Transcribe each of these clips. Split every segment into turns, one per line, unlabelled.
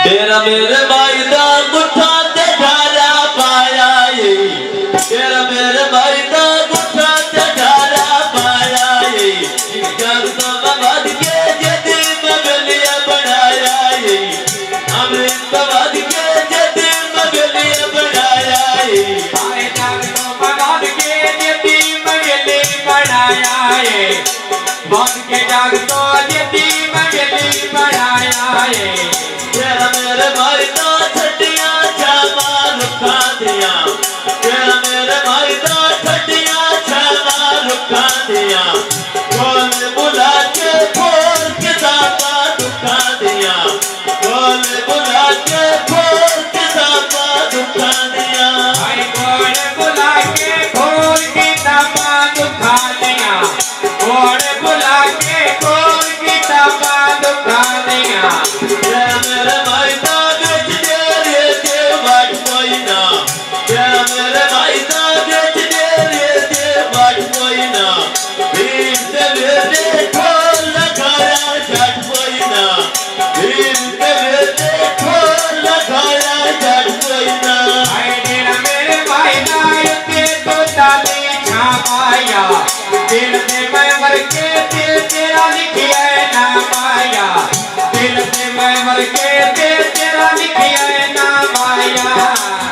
तेरा मेरे भाई दा गुठा ते ढाला पाया ये तेरा मेरे भाई दा गुठा ते ढाला पाया ये जग तो बद के जदी मगलिया बनाया ये अमृत बद के जदी मगलिया बनाया ये
आए जग तो बद के जदी मगली बनाया ये बद के जग तो जदी मगली बनाया ये
तेरा मेरे भाई दा छटिया छामा रुखा दिया तेरा मेरे भाई दा छटिया छामा रुखा दिया बोल बुला के बोल के दाता दुखा दिया बोल बुला के बोल के दाता दुखा दिया
आई बोल बुला के बोल के दाता दुखा दिया बोल बुला के बोल के दाता दुखा दिया
तेरा मेरे भाई दा बेच दे रे के बाट कोई ना तेरा मेरे भाई दा बेच दे रे के बाट कोई ना भीड़ से मेरे ढोल लगाया जट कोई ना भीड़ से मेरे ढोल लगाया जट कोई ना
आई तेरा मेरे भाई दा के तो ताली छापाया दिल से मैं मर के दिल तेरा लिखिया नाम आया दिल से मैं मर के दिल तेरा लिखिया नाम आया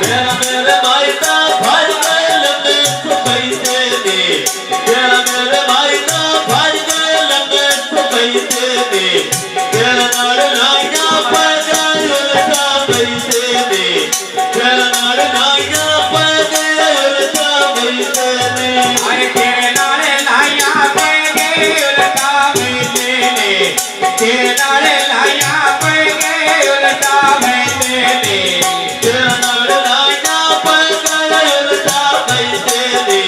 तेरा मेरे भाई दा भर गए लंबे पैसे दे तेरा मेरे भाई दा भर गए लंबे पैसे दे तेरा नाड़ नाइया पड़ गए उल्टा पैसे दे तेरा नाड़ नाइया पड़ गए उल्टा पैसे दे
आई तेरे नाले लाया पे गए उल्टा पैसे ले तेरे नाले लाया पे गए उल्टा पैसे ले
तेरा नाड़ नाइया पड़ गए उल्टा पैसे दे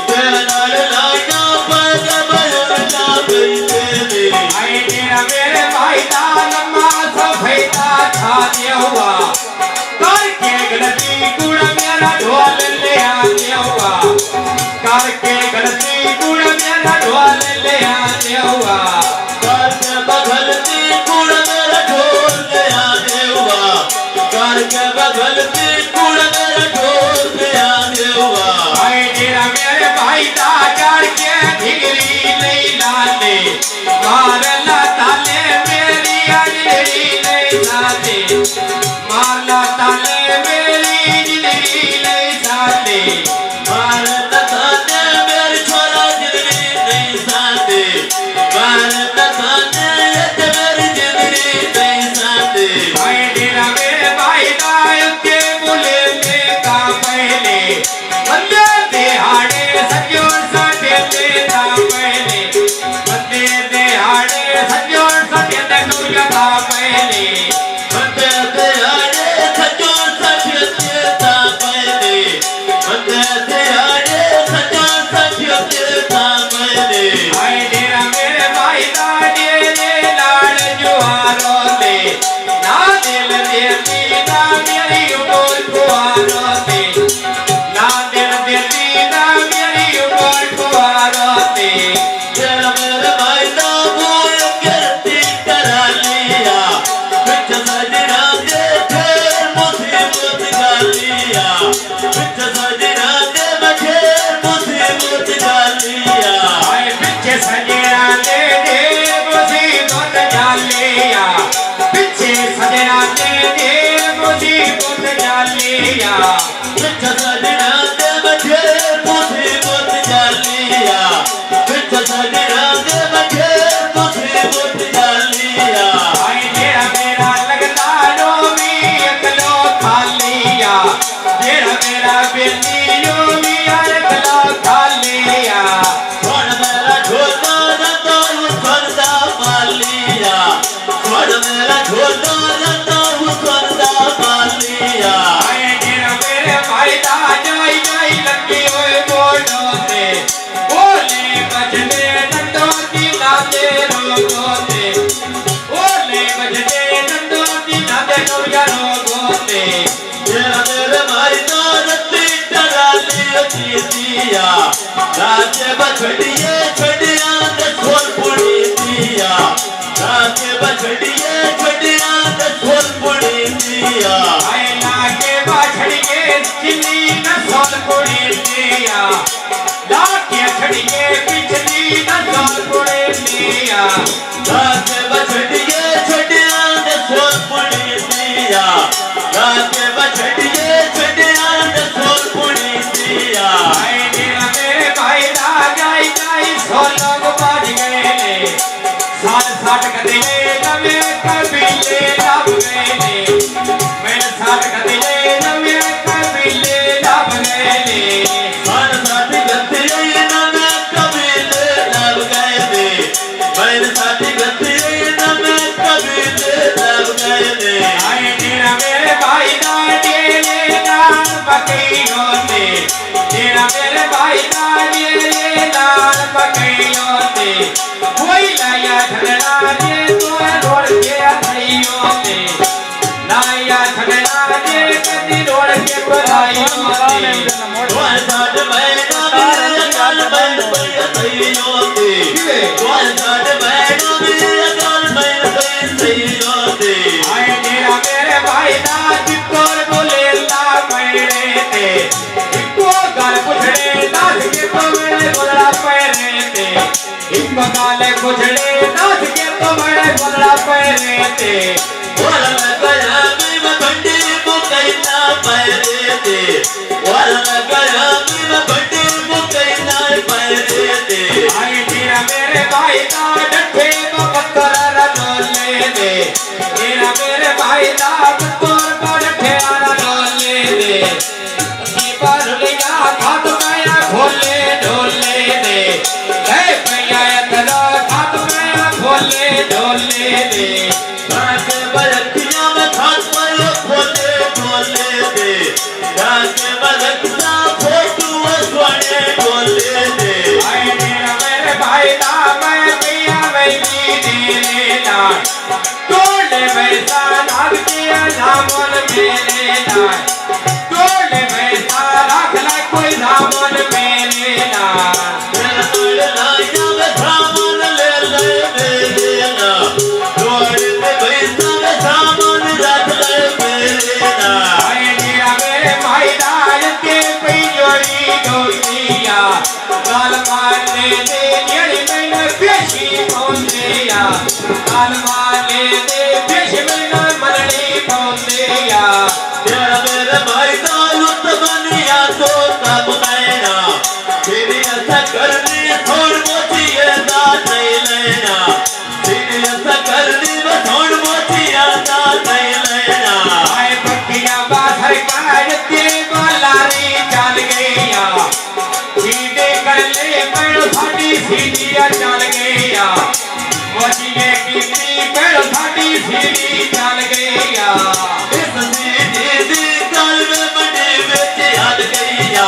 तेरा नाड़ नाइया पड़ गए उल्टा पैसे दे
आई तेरा मेरे भाई दा लम्मा सफेदा छा दिया हुआ करके गलती गुड़ मेरा ढोल ले आ दिया हुआ करके गलती गुड़ मेरा ढोल ले आ दिया हुआ
करके बगलती कुड़ मेरा ढोल ले आने हुआ करके बगलती कुड़ मेरा ढोल ले आने हुआ
आई तेरा मेरे भाई दा करके ढिगरी नहीं लाले मार ला ताले मेरी अजरी नहीं लाले मार ला ताले मेरी जिंदगी नहीं साले
भारत थाने मेरी छोरा जिंदगी नहीं साथे भारत थाने ये मेरी जिंदगी नहीं साथे
आई तेरा मेरे भाई दा के बुले में का पहले बंदे दिहाड़े सजो सटे देता पहले बंदे दिहाड़े सजो सटे दुनिया का पहले
बंदे दिहाड़े सजो सटे देता पहले बंदे दिहाड़े सजो सटे देता पहले
आई तेरा मेरे भाई दा दे लाल जुआरो ले ना दिल देती ना मेरी उमर कुआरो ले ना दिल देती ना मेरी उमर कुआरो ले
तेरा मेरे भाई दा बोल करती करा लिया बिच सजना दे फिर मुसीबत गालिया बिच सजना दे फिर मुसीबत गालिया
आई पीछे सजना दे मुसीबत जालिया पीछे सजना दे मुसीबत जालिया
बिच सजना दे फिर मुसीबत गालिया बिच सजना दे फिर मुसीबत गालिया
आई तेरा मेरा लगता रो भी अकलो खालिया तेरा मेरा बेटी रो भी अकलो खालिया
छोड़ मेरा छोटा रंदा उसका मालिया छोड़ मेरा छोटा रंदा उसका मालिया
आई तेरा मेरे भाई दा जाई जाई लगी हुए बोलो से बोले बजने नंदो की नाते रोगो से बोले बजने नंदो की नाते रोगो से
तेरा मेरे भाई दा रत्ती डरा लिया दिया राजे बछड़िए छड़िया ने खोल पुड़ी दिया राजे बछड़िए छड़िया ने खोल पुड़ी
लाके छड़िए पिछली नजर पुड़े लिया
लाके बछड़िए छड़िया दसों पुड़ी दिया लाके बछड़िए छड़िया दसों पुड़ी दिया
आए दिन मेरे भाई राजाई जाई सोलग बाज गए ने साल साठ कदिले नवे कबीले लब गए ने मैंने साठ कदिले नवे कबीले लब गए ने
साठ साठ गतिये नवे कबीले लब गए ने मैंने साठ गतिये नवे कबीले लब गए ने
आए दिन मेरे भाई दाड़िये नाल बकैयों ने तेरा मेरे भाई दाड़िये नाल बकैयों ने कोई लाया झगड़ा जे तो रोड के अथैयों ने लाया झगड़ा जे कदी रोड के बधाइयों ने
वन साठ महीना मेरे काल बन सैयों दे वन साठ महीना मेरे काल बन सैयों दे
आए तेरा मेरे भाई दाद तोर बोले ला मेरे ते इको गाल पुछड़े दाद के तो मेरे बोला पैरे ते इको गाल पुछड़े दाद के तो मेरे बोला पैरे ते
वरन गया मैं बंडी मुकैना पैरे दे वरन गया मैं बंडी मुकैना पैरे दे
आए तेरा मेरे भाई दाद ठे पत्थर रलोले दे तेरा मेरे भाई दाद तोर पर ठेरा लोले दे की बारुलिया खात गया खोले ढोले दे हे भैया तेरा खात गया खोले ढोले दे
जाके बरखिया में खास पर खोले खोले दे जाके बरखिया फोटू सोने खोले दे
आए तेरा मेरे भाई दा मैं भैया वैली देने दा तोड़े वैसा नाग किया नामन मेरे दा तोड़े वैसा रख ले कोई नामन मेरे दा
तेरा तोड़ लाया में सामान ले ले मेरे ना तोड़ में पैसा में सामान रख ले मेरे ना
आए तेरा मेरे भाई दा के पई जोड़ी डोलिया गाल मारने दे जेड़ी मैंने पेशी पहुंचिया गाल मारने दे पेश मैंने मनड़ी पहुंचिया
तेरा मेरे भाई का लुट बनिया तो तब मैना तेरी ऐसा करनी थोड़ मोचिए दा नहीं लेना तेरी ऐसा करनी में थोड़ मोचिया दा नहीं लेना
आए पक्किया बाहर काटते बालारी चल गया सीधे कर ले पैरो साडी सीढ़िया चल गया मोचिए की पैरो साडी सीढ़ी चल गया
इस दीदी कल में मंडी बेच हल गईया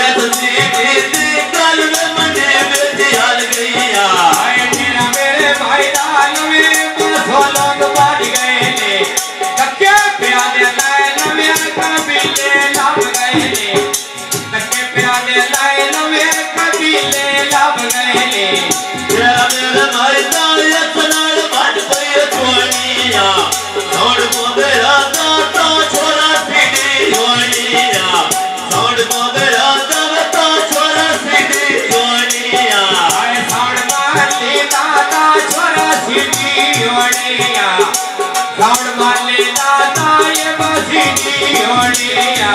इस दीदी कल में मंडी बेच हल गईया
आए तेरा मेरे भाई लाल में बसो लोग बढ़ गए ने धक्के प्यादे लाए नवे कबीले लब गए ने धक्के प्यादे लाए नवे कबीले लब गए ने
तेरा मेरे भाई का यतनाल बन पई छोड़िया छोड़ को मेरा दाता छोरा सीधी छोड़िया छोड़ को मेरा दाता छोरा सीधी छोड़िया
आए साउंड मारले दादा छोरा सीधी ओड़िया साउंड मारले दादा ये बसीधी ओड़िया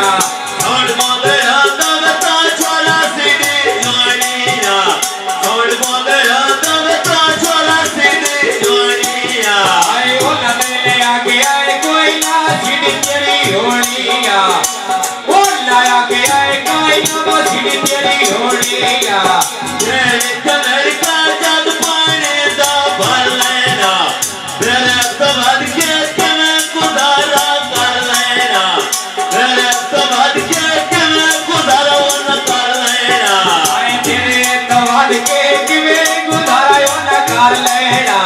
छोड़ को मेरा दाता छोरा सीधी छोड़िया छोड़ को मेरा दाता छोरा सीधी छोड़िया
आए ओ नले आगे आए कोई ना सीधी तेरी ओड़िया ओ लाया के आए कोई ना सीधी तेरी ओड़िया
तेरे कमर का जग पानी दा भर लेना तेरे सवाद के मैं गुजारा कर लेना तेरे सवाद के मैं गुजारा न कर लेना
आए तेरे तवाद के किवे गुजारायो न कर लेना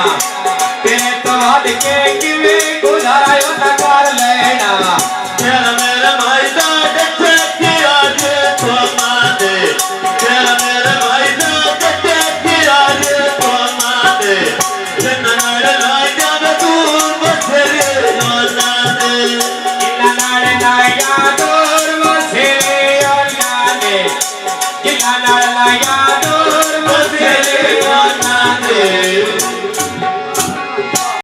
तेरे तवाद के किवे गुजारायो न कर लेना
तेरा मेरा भाई दा डटे की आज तो मादे तेरा मेरा भाई दा डटे की आज तो मादे जिन्ना नड़ लाया में दूर बसरे रोना दे
इन्ना नाड़े नाया दूर वसे और याने माया दूर बसे
ना देव